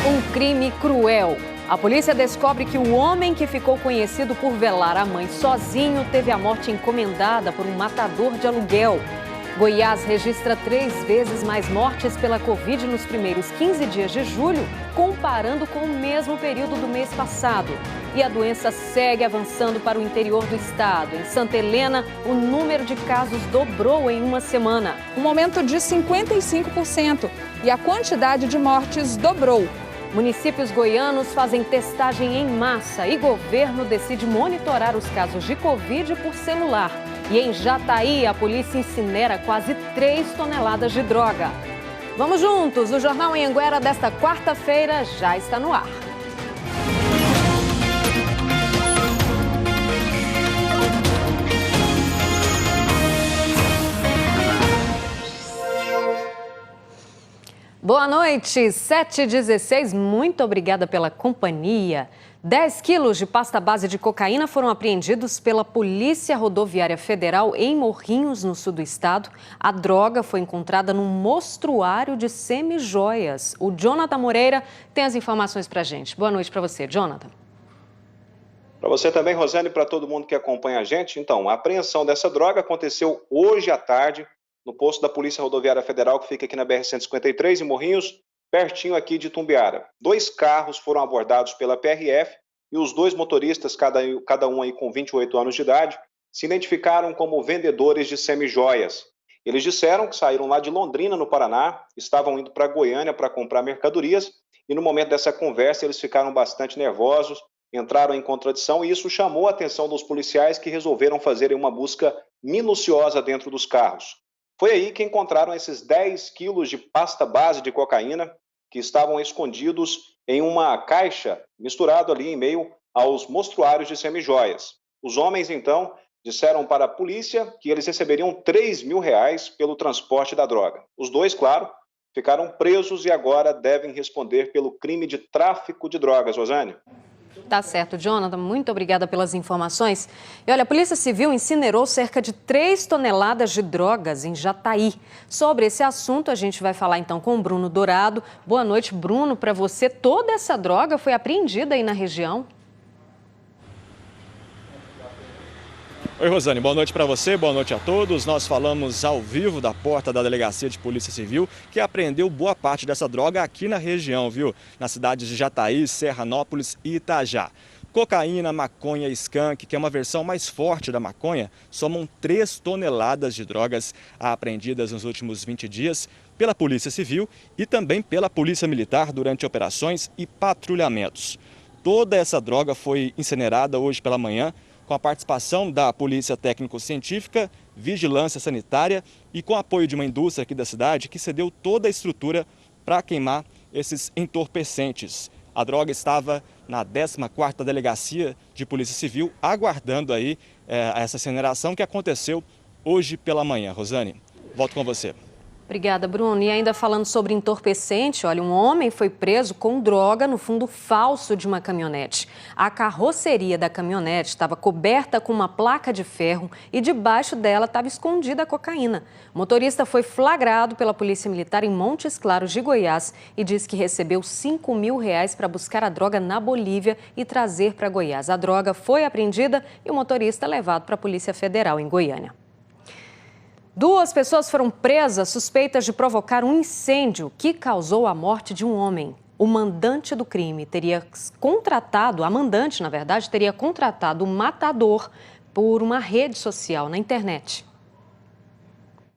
Um crime cruel. A polícia descobre que o homem que ficou conhecido por velar a mãe sozinho teve a morte encomendada por um matador de aluguel. Goiás registra 3 vezes mais mortes pela Covid nos primeiros 15 dias de julho, comparando com o mesmo período do mês passado. E a doença segue avançando para o interior do estado. Em Santa Helena, o número de casos dobrou em uma semana. Um aumento de 55%. E a quantidade de mortes dobrou. Municípios goianos fazem testagem em massa e governo decide monitorar os casos de Covid por celular. E em Jataí, a polícia incinera quase 3 toneladas de droga. Vamos juntos, o Jornal Anhanguera desta quarta-feira já está no ar. Boa noite, 7h16, muito obrigada pela companhia. 10 quilos de pasta base de cocaína foram apreendidos pela Polícia Rodoviária Federal em Morrinhos, no sul do estado. A droga foi encontrada num mostruário de semijoias. O Jonathan Moreira tem as informações pra gente. Boa noite para você, Jonathan. Para você também, Rosane, e para todo mundo que acompanha a gente. Então, a apreensão dessa droga aconteceu hoje à tarde no posto da Polícia Rodoviária Federal, que fica aqui na BR-153, em Morrinhos, pertinho aqui de Itumbiara. 2 carros foram abordados pela PRF e os 2 motoristas, cada um aí com 28 anos de idade, se identificaram como vendedores de semijoias. Eles disseram que saíram lá de Londrina, no Paraná, estavam indo para Goiânia para comprar mercadorias e no momento dessa conversa eles ficaram bastante nervosos, entraram em contradição e isso chamou a atenção dos policiais que resolveram fazer uma busca minuciosa dentro dos carros. Foi aí que encontraram esses 10 quilos de pasta base de cocaína que estavam escondidos em uma caixa, misturado ali em meio aos mostruários de semijoias. Os homens, então, disseram para a polícia que eles receberiam R$3.000 pelo transporte da droga. Os 2, claro, ficaram presos e agora devem responder pelo crime de tráfico de drogas, Rosane. Tá certo, Jonathan. Muito obrigada pelas informações. E olha, a Polícia Civil incinerou cerca de 3 toneladas de drogas em Jataí. Sobre esse assunto, a gente vai falar então com o Bruno Dourado. Boa noite, Bruno. Para você, toda essa droga foi apreendida aí na região? Oi, Rosane, boa noite para você, boa noite a todos. Nós falamos ao vivo da porta da Delegacia de Polícia Civil, que apreendeu boa parte dessa droga aqui na região, viu? Nas cidades de Jataí, Serranópolis e Itajá. Cocaína, maconha e skunk, que é uma versão mais forte da maconha, somam 3 toneladas de drogas apreendidas nos últimos 20 dias pela Polícia Civil e também pela Polícia Militar durante operações e patrulhamentos. Toda essa droga foi incinerada hoje pela manhã, com a participação da Polícia Técnico-Científica, Vigilância Sanitária e com o apoio de uma indústria aqui da cidade que cedeu toda a estrutura para queimar esses entorpecentes. A droga estava na 14ª Delegacia de Polícia Civil, aguardando aí essa incineração que aconteceu hoje pela manhã. Rosane, volto com você. Obrigada, Bruno. E ainda falando sobre entorpecente, olha, um homem foi preso com droga no fundo falso de uma caminhonete. A carroceria da caminhonete estava coberta com uma placa de ferro e debaixo dela estava escondida a cocaína. O motorista foi flagrado pela Polícia Militar em Montes Claros de Goiás e diz que recebeu R$5.000 para buscar a droga na Bolívia e trazer para Goiás. A droga foi apreendida e o motorista levado para a Polícia Federal em Goiânia. 2 pessoas foram presas suspeitas de provocar um incêndio que causou a morte de um homem. O mandante do crime teria contratado, a mandante, na verdade, teria contratado o matador por uma rede social na internet.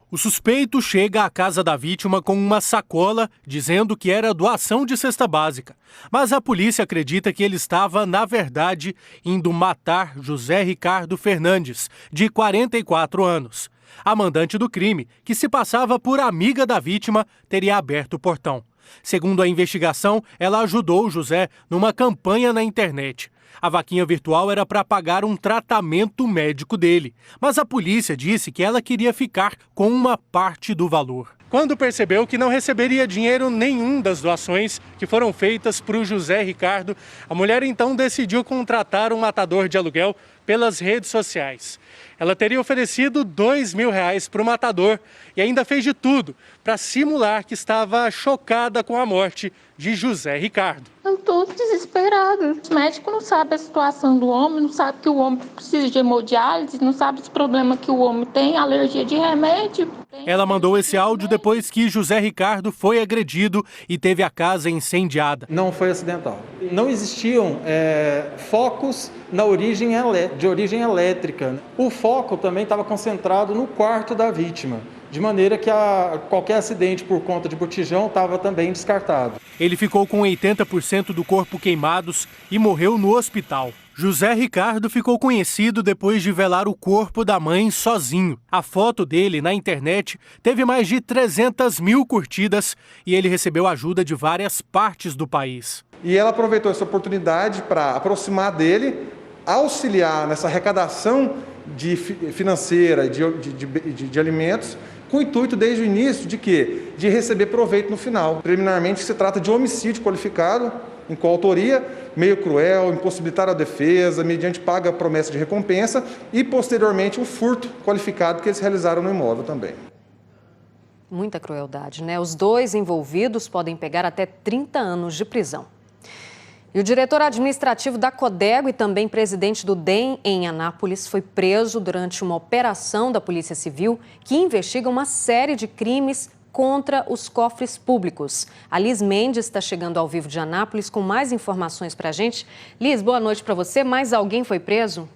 O suspeito chega à casa da vítima com uma sacola, dizendo que era doação de cesta básica. Mas a polícia acredita que ele estava, na verdade, indo matar José Ricardo Fernandes, de 44 anos. A mandante do crime, que se passava por amiga da vítima, teria aberto o portão. Segundo a investigação, ela ajudou o José numa campanha na internet. A vaquinha virtual era para pagar um tratamento médico dele, mas a polícia disse que ela queria ficar com uma parte do valor. quando percebeu que não receberia dinheiro nenhum das doações que foram feitas para o José Ricardo, a mulher então decidiu contratar um matador de aluguel pelas redes sociais. Ela teria oferecido R$2.000 para o matador e ainda fez de tudo para simular que estava chocada com a morte de José Ricardo. Eu estou desesperada. Os médicos não sabem a situação do homem, não sabem que o homem precisa de hemodiálise, não sabem os problemas que o homem tem, alergia de remédio. Ela mandou esse áudio depois que José Ricardo foi agredido e teve a casa incendiada. Não foi acidental. Não existiam focos de origem elétrica. O foco também estava concentrado no quarto da vítima, de maneira que qualquer acidente por conta de botijão estava também descartado. Ele ficou com 80% do corpo queimados e morreu no hospital. José Ricardo ficou conhecido depois de velar o corpo da mãe sozinho. A foto dele na internet teve mais de 300 mil curtidas e ele recebeu ajuda de várias partes do país. E ela aproveitou essa oportunidade para aproximar dele, auxiliar nessa arrecadação financeira de alimentos, com o intuito desde o início de quê? De receber proveito no final. Preliminarmente se trata de homicídio qualificado, em coautoria, meio cruel, impossibilitar a defesa, mediante paga promessa de recompensa e, posteriormente, um furto qualificado que eles realizaram no imóvel também. Muita crueldade, né? Os dois envolvidos podem pegar até 30 anos de prisão. E o diretor administrativo da Codego e também presidente do DEM em Anápolis foi preso durante uma operação da Polícia Civil que investiga uma série de crimes contra os cofres públicos. A Liz Mendes está chegando ao vivo de Anápolis com mais informações para a gente. Liz, boa noite para você. Mais alguém foi preso?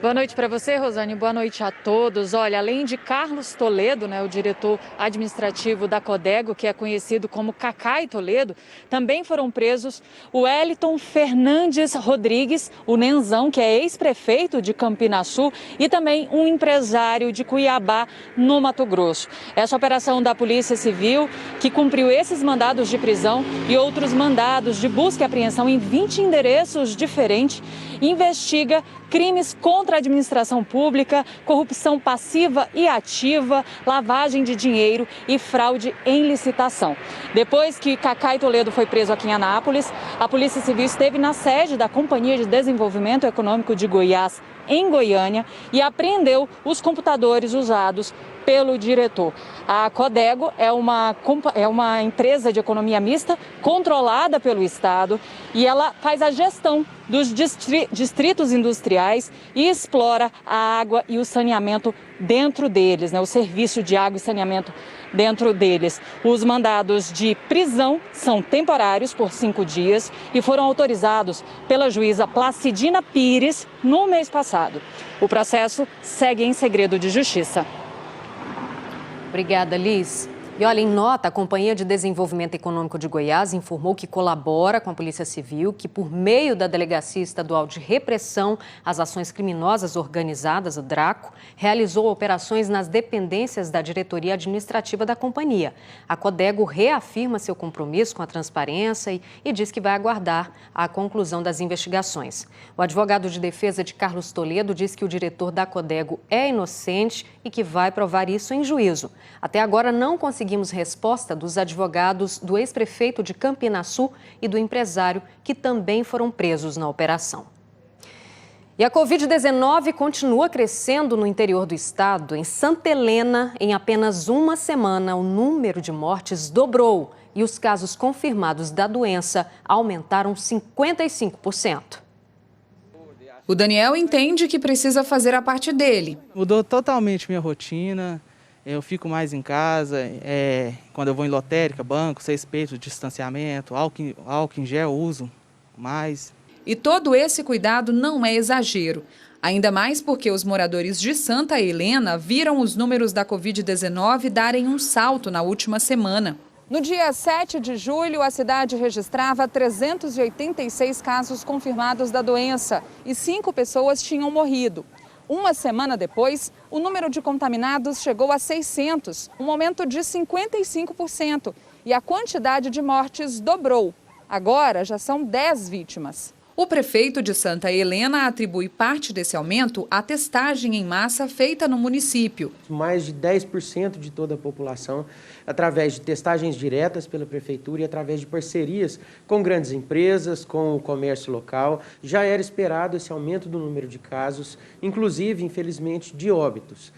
Boa noite para você, Rosane. Boa noite a todos. Olha, além de Carlos Toledo, o diretor administrativo da Codego, que é conhecido como Cacai Toledo, também foram presos o Wellington Fernandes Rodrigues, o Nenzão, que é ex-prefeito de Campinaçu, e também um empresário de Cuiabá, no Mato Grosso. Essa operação da Polícia Civil, que cumpriu esses mandados de prisão e outros mandados de busca e apreensão em 20 endereços diferentes, investiga crimes contra a administração pública, corrupção passiva e ativa, lavagem de dinheiro e fraude em licitação. Depois que Cacai Toledo foi preso aqui em Anápolis, a Polícia Civil esteve na sede da Companhia de Desenvolvimento Econômico de Goiás, em Goiânia, e apreendeu os computadores usados pelo diretor. A Codego é uma empresa de economia mista controlada pelo Estado e ela faz a gestão dos distritos industriais e explora a água e o saneamento dentro deles, o serviço de água e saneamento dentro deles. Os mandados de prisão são temporários por 5 dias e foram autorizados pela juíza Placidina Pires no mês passado. O processo segue em segredo de justiça. Obrigada, Liz. E olha, em nota, a Companhia de Desenvolvimento Econômico de Goiás informou que colabora com a Polícia Civil, que por meio da Delegacia Estadual de Repressão às Ações Criminosas Organizadas, o DRACO, realizou operações nas dependências da diretoria administrativa da companhia. A Codego reafirma seu compromisso com a transparência e diz que vai aguardar a conclusão das investigações. O advogado de defesa de Carlos Toledo diz que o diretor da Codego é inocente e que vai provar isso em juízo. Até agora não conseguimos resposta dos advogados do ex-prefeito de Campinaçu e do empresário que também foram presos na operação. E a Covid-19 continua crescendo no interior do estado. Em Santa Helena, em apenas uma semana, o número de mortes dobrou e os casos confirmados da doença aumentaram 55%. O Daniel entende que precisa fazer a parte dele. Mudou totalmente minha rotina. Eu fico mais em casa, quando eu vou em lotérica, banco, 6 peitos, distanciamento, álcool em gel, uso mais. E todo esse cuidado não é exagero. Ainda mais porque os moradores de Santa Helena viram os números da Covid-19 darem um salto na última semana. No dia 7 de julho, a cidade registrava 386 casos confirmados da doença e 5 pessoas tinham morrido. Uma semana depois, o número de contaminados chegou a 600, um aumento de 55%, e a quantidade de mortes dobrou. Agora já são 10 vítimas. O prefeito de Santa Helena atribui parte desse aumento à testagem em massa feita no município. Mais de 10% de toda a população, através de testagens diretas pela prefeitura e através de parcerias com grandes empresas, com o comércio local. Já era esperado esse aumento do número de casos, inclusive, infelizmente, de óbitos.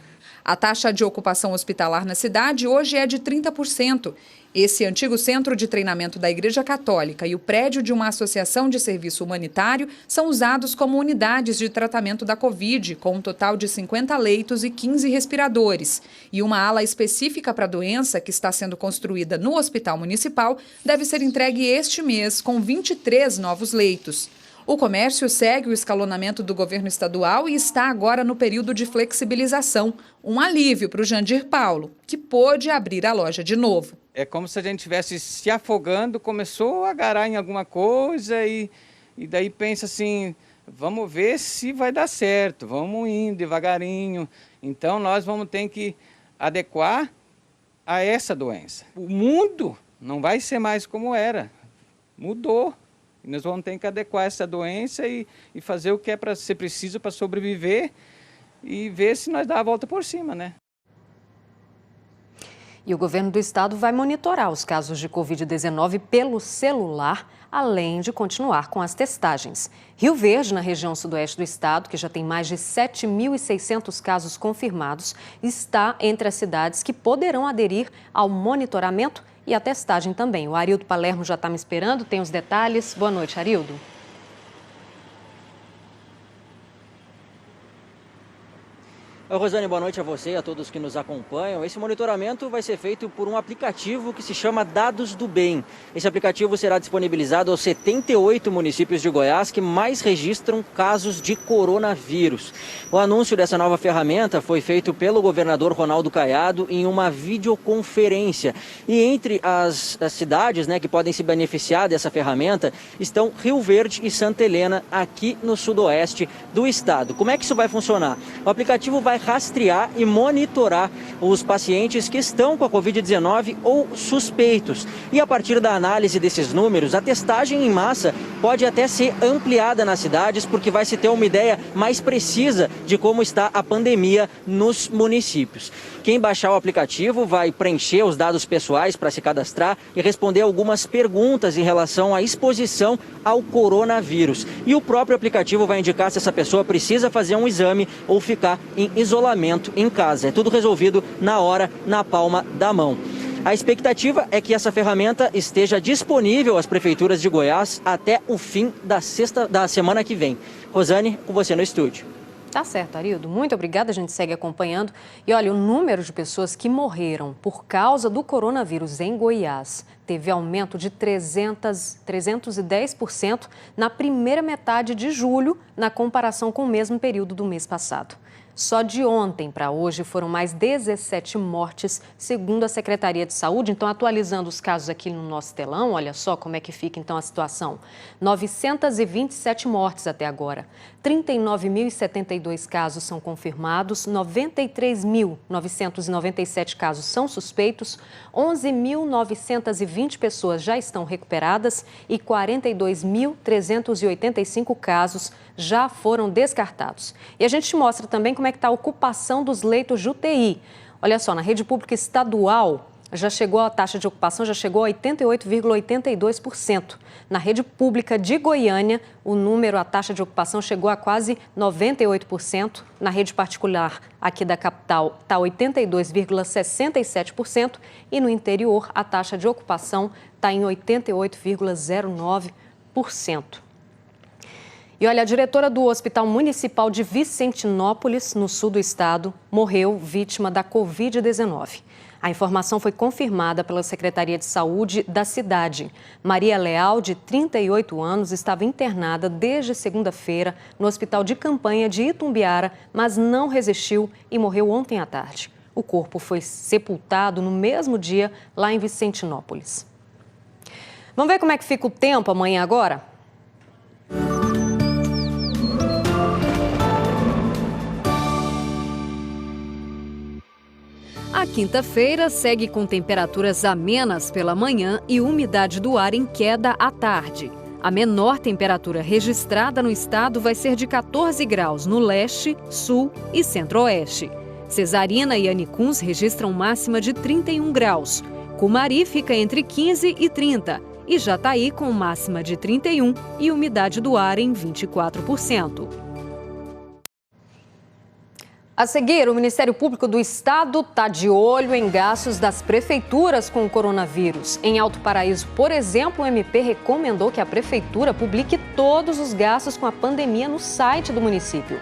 A taxa de ocupação hospitalar na cidade hoje é de 30%. Esse antigo centro de treinamento da Igreja Católica e o prédio de uma associação de serviço humanitário são usados como unidades de tratamento da Covid, com um total de 50 leitos e 15 respiradores. E uma ala específica para a doença, que está sendo construída no Hospital Municipal, deve ser entregue este mês, com 23 novos leitos. O comércio segue o escalonamento do governo estadual e está agora no período de flexibilização. Um alívio para o Jandir Paulo, que pôde abrir a loja de novo. É como se a gente estivesse se afogando, começou a agarrar em alguma coisa e daí pensa assim, vamos ver se vai dar certo, vamos indo devagarinho. Então nós vamos ter que adequar a essa doença. O mundo não vai ser mais como era, mudou. E nós vamos ter que adequar essa doença e fazer o que é para ser preciso para sobreviver e ver se nós dá a volta por cima, né? E o governo do estado vai monitorar os casos de Covid-19 pelo celular, além de continuar com as testagens. Rio Verde, na região sudoeste do estado, que já tem mais de 7.600 casos confirmados, está entre as cidades que poderão aderir ao monitoramento e a testagem também. O Arildo Palermo já está me esperando, tem os detalhes. Boa noite, Arildo. Oi, Rosane, boa noite a você e a todos que nos acompanham. Esse monitoramento vai ser feito por um aplicativo que se chama Dados do Bem. Esse aplicativo será disponibilizado aos 78 municípios de Goiás que mais registram casos de coronavírus. O anúncio dessa nova ferramenta foi feito pelo governador Ronaldo Caiado em uma videoconferência. E entre as cidades, que podem se beneficiar dessa ferramenta estão Rio Verde e Santa Helena, aqui no sudoeste do estado. Como é que isso vai funcionar? O aplicativo vai rastrear e monitorar os pacientes que estão com a Covid-19 ou suspeitos. E a partir da análise desses números, a testagem em massa pode até ser ampliada nas cidades, porque vai se ter uma ideia mais precisa de como está a pandemia nos municípios. Quem baixar o aplicativo vai preencher os dados pessoais para se cadastrar e responder algumas perguntas em relação à exposição ao coronavírus. E o próprio aplicativo vai indicar se essa pessoa precisa fazer um exame ou ficar em isolamento em casa. É tudo resolvido na hora, na palma da mão. A expectativa é que essa ferramenta esteja disponível às prefeituras de Goiás até o fim da semana que vem. Rosane, com você no estúdio. Tá certo, Arildo. Muito obrigada, a gente segue acompanhando. E olha, o número de pessoas que morreram por causa do coronavírus em Goiás teve aumento de 310% na primeira metade de julho, na comparação com o mesmo período do mês passado. Só de ontem para hoje foram mais 17 mortes, segundo a Secretaria de Saúde. Então, atualizando os casos aqui no nosso telão, olha só como é que fica então a situação. 927 mortes até agora. 39.072 casos são confirmados, 93.997 casos são suspeitos, 11.920 pessoas já estão recuperadas e 42.385 casos já foram descartados. E a gente te mostra também como é que está a ocupação dos leitos de UTI. Olha só, na rede pública estadual, a taxa de ocupação já chegou a 88,82%. Na rede pública de Goiânia, a taxa de ocupação chegou a quase 98%. Na rede particular aqui da capital está 82,67% e no interior a taxa de ocupação está em 88,09%. E olha, a diretora do Hospital Municipal de Vicentinópolis, no sul do estado, morreu vítima da Covid-19. A informação foi confirmada pela Secretaria de Saúde da cidade. Maria Leal, de 38 anos, estava internada desde segunda-feira no Hospital de Campanha de Itumbiara, mas não resistiu e morreu ontem à tarde. O corpo foi sepultado no mesmo dia lá em Vicentinópolis. Vamos ver como é que fica o tempo amanhã agora? A quinta-feira segue com temperaturas amenas pela manhã e umidade do ar em queda à tarde. A menor temperatura registrada no estado vai ser de 14 graus no leste, sul e centro-oeste. Cesarina e Anicuns registram máxima de 31 graus. Cumari fica entre 15 e 30 e Jataí com máxima de 31 e umidade do ar em 24%. A seguir, o Ministério Público do Estado está de olho em gastos das prefeituras com o coronavírus. Em Alto Paraíso, por exemplo, o MP recomendou que a prefeitura publique todos os gastos com a pandemia no site do município.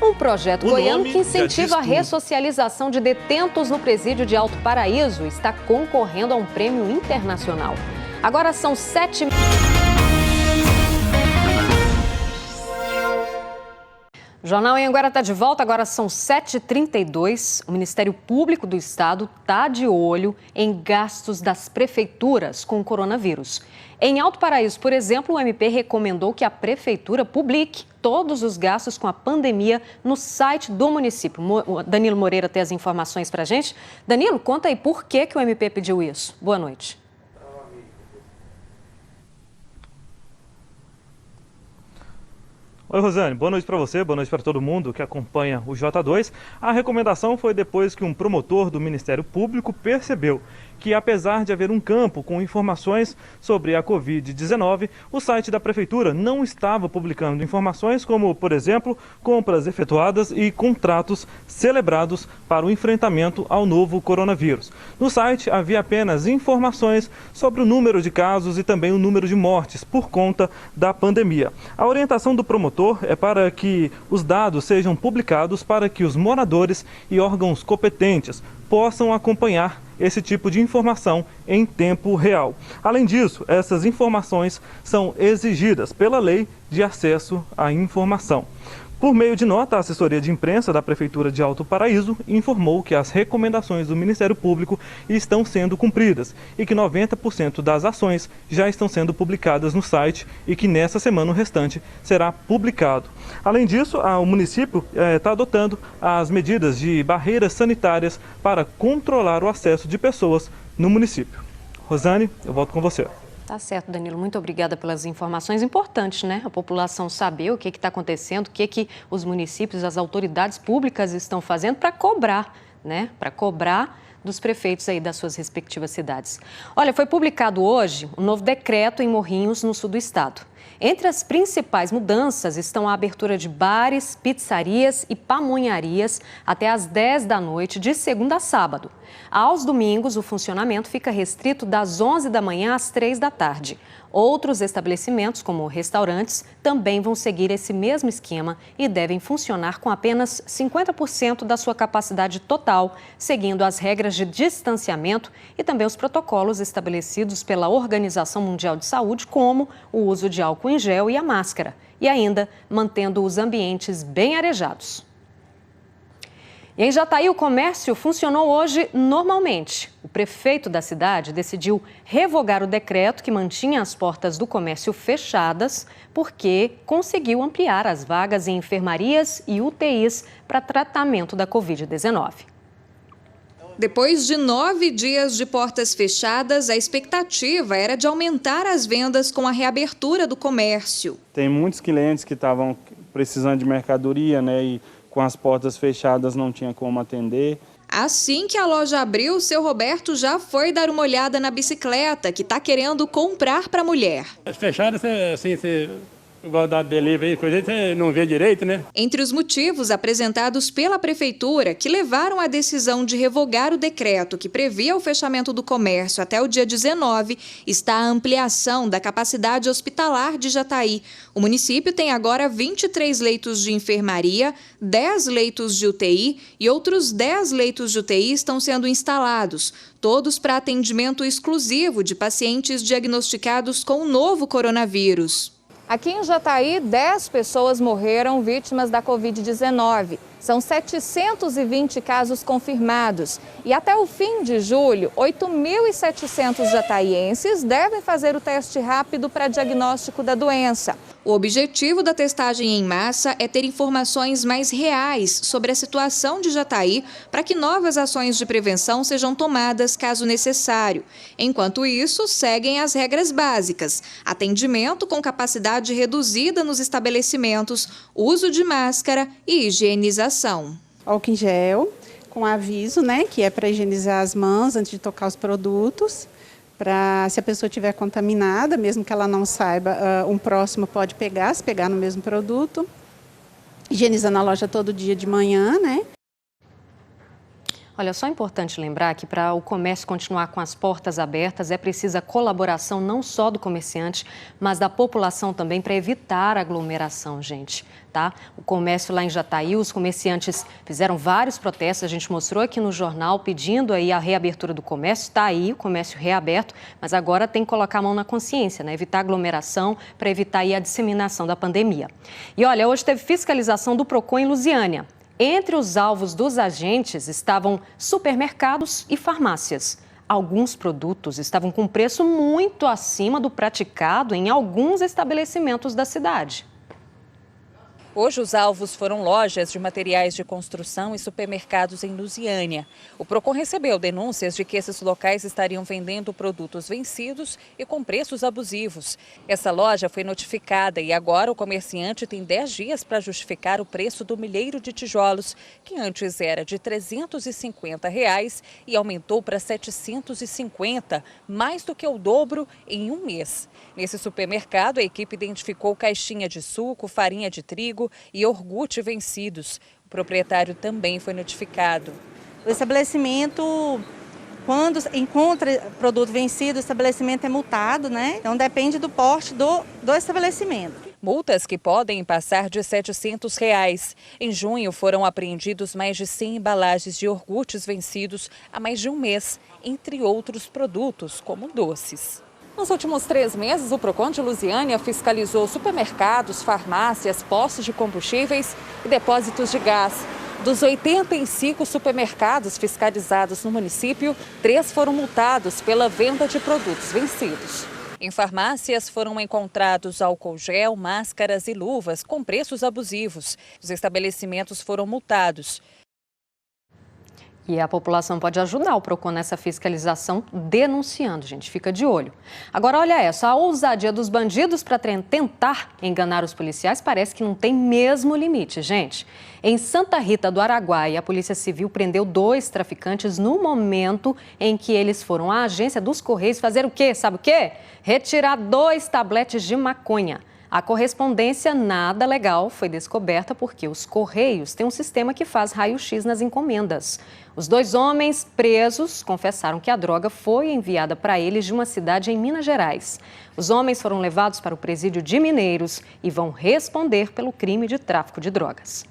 Um projeto goiano que incentiva a ressocialização de detentos no presídio de Alto Paraíso está concorrendo a um prêmio internacional. Agora são 7... O Jornal Anhanguera está de volta, agora são 7h32. O Ministério Público do Estado está de olho em gastos das prefeituras com o coronavírus. Em Alto Paraíso, por exemplo, o MP recomendou que a prefeitura publique todos os gastos com a pandemia no site do município. Danilo Moreira tem as informações para a gente. Danilo, conta aí por que o MP pediu isso. Boa noite. Oi, Rosane, boa noite para você, boa noite para todo mundo que acompanha o J2. A recomendação foi depois que um promotor do Ministério Público percebeu que, apesar de haver um campo com informações sobre a Covid-19, o site da Prefeitura não estava publicando informações como, por exemplo, compras efetuadas e contratos celebrados para o enfrentamento ao novo coronavírus. No site havia apenas informações sobre o número de casos e também o número de mortes por conta da pandemia. A orientação do promotor é para que os dados sejam publicados para que os moradores e órgãos competentes possam acompanhar esse tipo de informação em tempo real. Além disso, essas informações são exigidas pela Lei de Acesso à Informação. Por meio de nota, a assessoria de imprensa da Prefeitura de Alto Paraíso informou que as recomendações do Ministério Público estão sendo cumpridas e que 90% das ações já estão sendo publicadas no site e que nessa semana o restante será publicado. Além disso, o município está adotando as medidas de barreiras sanitárias para controlar o acesso de pessoas no município. Rosane, eu volto com você. Tá certo, Danilo. Muito obrigada pelas informações importantes, né? A população saber o que está acontecendo, o que os municípios, as autoridades públicas estão fazendo para cobrar, né? Para cobrar dos prefeitos aí das suas respectivas cidades. Olha, foi publicado hoje um novo decreto em Morrinhos, no sul do estado. Entre as principais mudanças estão a abertura de bares, pizzarias e pamonharias até às 10 da noite, de segunda a sábado. Aos domingos, o funcionamento fica restrito das 11 da manhã às 3 da tarde. Outros estabelecimentos, como restaurantes, também vão seguir esse mesmo esquema e devem funcionar com apenas 50% da sua capacidade total, seguindo as regras de distanciamento e também os protocolos estabelecidos pela Organização Mundial de Saúde, como o uso de álcool em gel e a máscara, e ainda mantendo os ambientes bem arejados. E em Jataí, o comércio funcionou hoje normalmente. O prefeito da cidade decidiu revogar o decreto que mantinha as portas do comércio fechadas, porque conseguiu ampliar as vagas em enfermarias e UTIs para tratamento da Covid-19. Depois de 9 dias de portas fechadas, a expectativa era de aumentar as vendas com a reabertura do comércio. Tem muitos clientes que estavam precisando de mercadoria, né? E com as portas fechadas não tinha como atender. Assim que a loja abriu, o seu Roberto já foi dar uma olhada na bicicleta que está querendo comprar para a mulher. Fechada, assim, igual da delivery, coisa aí, você não vê direito, né? Entre os motivos apresentados pela prefeitura que levaram à decisão de revogar o decreto que previa o fechamento do comércio até o dia 19, está a ampliação da capacidade hospitalar de Jataí. O município tem agora 23 leitos de enfermaria, 10 leitos de UTI e outros 10 leitos de UTI estão sendo instalados, todos para atendimento exclusivo de pacientes diagnosticados com o novo coronavírus. Aqui em Jataí, 10 pessoas morreram vítimas da Covid-19. São 720 casos confirmados. E até o fim de julho, 8.700 jataienses devem fazer o teste rápido para diagnóstico da doença. O objetivo da testagem em massa é ter informações mais reais sobre a situação de Jataí para que novas ações de prevenção sejam tomadas caso necessário. Enquanto isso, seguem as regras básicas: atendimento com capacidade reduzida nos estabelecimentos, uso de máscara e higienização. Álcool em gel, com aviso, que é para higienizar as mãos antes de tocar os produtos. Para se a pessoa estiver contaminada, mesmo que ela não saiba, um próximo pode pegar, se pegar no mesmo produto. Higienizando a loja todo dia de manhã, Olha, só é importante lembrar que para o comércio continuar com as portas abertas é preciso a colaboração não só do comerciante, mas da população também para evitar aglomeração, gente, tá? O comércio lá em Jataí, os comerciantes fizeram vários protestos, a gente mostrou aqui no jornal pedindo aí a reabertura do comércio, está aí o comércio reaberto, mas agora tem que colocar a mão na consciência, evitar aglomeração para evitar aí a disseminação da pandemia. E olha, hoje teve fiscalização do Procon em Lusiânia. Entre os alvos dos agentes estavam supermercados e farmácias. Alguns produtos estavam com preço muito acima do praticado em alguns estabelecimentos da cidade. Hoje, os alvos foram lojas de materiais de construção e supermercados em Lusiânia. O Procon recebeu denúncias de que esses locais estariam vendendo produtos vencidos e com preços abusivos. Essa loja foi notificada e agora o comerciante tem 10 dias para justificar o preço do milheiro de tijolos, que antes era de R$ 350 e aumentou para R$ 750, mais do que o dobro em um mês. Nesse supermercado, a equipe identificou caixinha de suco, farinha de trigo e iogurte vencidos. O proprietário também foi notificado. O estabelecimento, quando encontra produto vencido, o estabelecimento é multado, Então depende do porte do estabelecimento. Multas que podem passar de R$ 700. Em junho, foram apreendidos mais de 100 embalagens de iogurtes vencidos há mais de um mês, entre outros produtos, como doces. Nos últimos 3 meses, o Procon de Lusiânia fiscalizou supermercados, farmácias, postos de combustíveis e depósitos de gás. Dos 85 supermercados fiscalizados no município, 3 foram multados pela venda de produtos vencidos. Em farmácias foram encontrados álcool gel, máscaras e luvas com preços abusivos. Os estabelecimentos foram multados. E a população pode ajudar o Procon nessa fiscalização denunciando, gente, fica de olho. Agora, olha essa, a ousadia dos bandidos para tentar enganar os policiais parece que não tem mesmo limite, gente. Em Santa Rita do Araguaia, a Polícia Civil prendeu 2 traficantes no momento em que eles foram à agência dos Correios fazer o quê? Sabe o quê? Retirar 2 tabletes de maconha. A correspondência nada legal foi descoberta porque os Correios têm um sistema que faz raio-x nas encomendas. Os 2 homens presos confessaram que a droga foi enviada para eles de uma cidade em Minas Gerais. Os homens foram levados para o presídio de Mineiros e vão responder pelo crime de tráfico de drogas.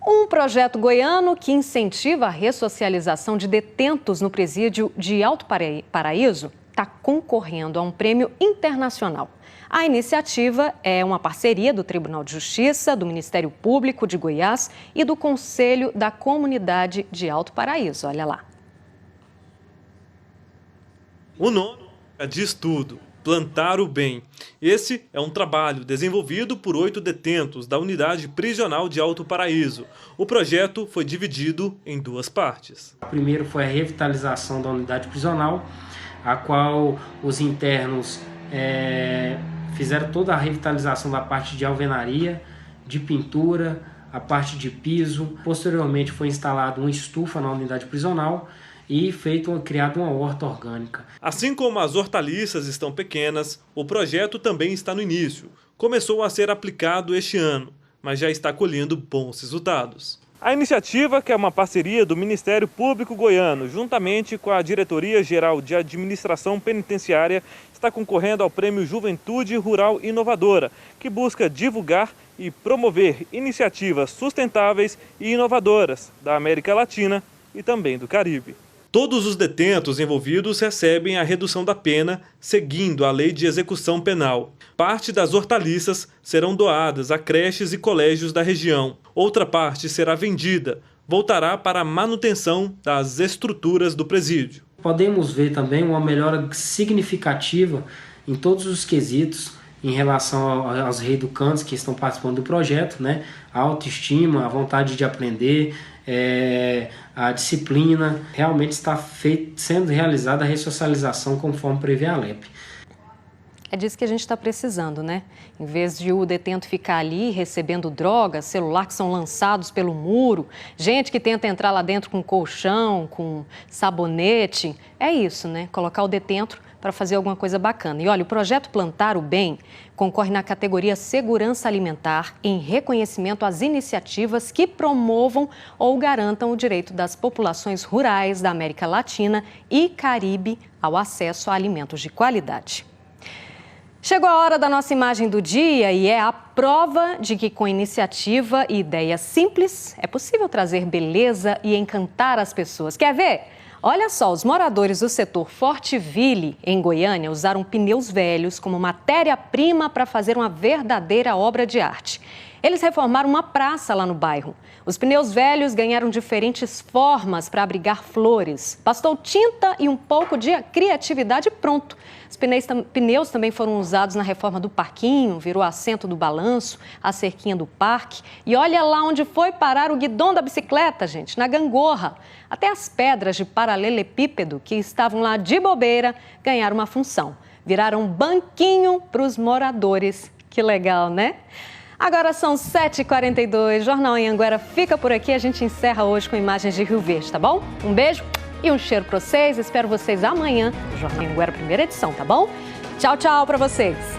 Um projeto goiano que incentiva a ressocialização de detentos no presídio de Alto Paraíso está concorrendo a um prêmio internacional. A iniciativa é uma parceria do Tribunal de Justiça, do Ministério Público de Goiás e do Conselho da Comunidade de Alto Paraíso. Olha lá. O nome diz tudo: plantar o bem. Esse é um trabalho desenvolvido por 8 detentos da Unidade Prisional de Alto Paraíso. O projeto foi dividido em 2 partes. O primeiro foi a revitalização da unidade prisional, a qual os internos fizeram toda a revitalização da parte de alvenaria, de pintura, a parte de piso. Posteriormente foi instalado uma estufa na unidade prisional e criada uma horta orgânica. Assim como as hortaliças estão pequenas, o projeto também está no início. Começou a ser aplicado este ano, mas já está colhendo bons resultados. A iniciativa, que é uma parceria do Ministério Público Goiano, juntamente com a Diretoria-Geral de Administração Penitenciária, está concorrendo ao Prêmio Juventude Rural Inovadora, que busca divulgar e promover iniciativas sustentáveis e inovadoras da América Latina e também do Caribe. Todos os detentos envolvidos recebem a redução da pena, seguindo a Lei de Execução Penal. Parte das hortaliças serão doadas a creches e colégios da região. Outra parte será vendida, voltará para a manutenção das estruturas do presídio. Podemos ver também uma melhora significativa em todos os quesitos, em relação aos reeducandos que estão participando do projeto, né? A autoestima, a vontade de aprender, a disciplina, realmente está sendo realizada a ressocialização conforme prevê a LEP. É disso que a gente está precisando, né? Em vez de o detento ficar ali recebendo drogas, celular que são lançados pelo muro, gente que tenta entrar lá dentro com colchão, com sabonete. É isso, né? Colocar o detento para fazer alguma coisa bacana. E olha, o projeto Plantar o Bem concorre na categoria Segurança Alimentar em reconhecimento às iniciativas que promovam ou garantam o direito das populações rurais da América Latina e Caribe ao acesso a alimentos de qualidade. Chegou a hora da nossa imagem do dia e é a prova de que com iniciativa e ideias simples é possível trazer beleza e encantar as pessoas. Quer ver? Olha só, os moradores do setor Forteville, em Goiânia, usaram pneus velhos como matéria-prima para fazer uma verdadeira obra de arte. Eles reformaram uma praça lá no bairro. Os pneus velhos ganharam diferentes formas para abrigar flores. Bastou tinta e um pouco de criatividade e pronto. Os pneus também foram usados na reforma do parquinho, virou assento do balanço, a cerquinha do parque. E olha lá onde foi parar o guidão da bicicleta, gente, na gangorra. Até as pedras de paralelepípedo que estavam lá de bobeira ganharam uma função. Viraram banquinho para os moradores. Que legal, né? Agora são 7h42, Jornal Anhanguera fica por aqui. A gente encerra hoje com imagens de Rio Verde, tá bom? Um beijo e um cheiro para vocês. Espero vocês amanhã no Jornal Anhanguera, primeira edição, tá bom? Tchau, tchau para vocês.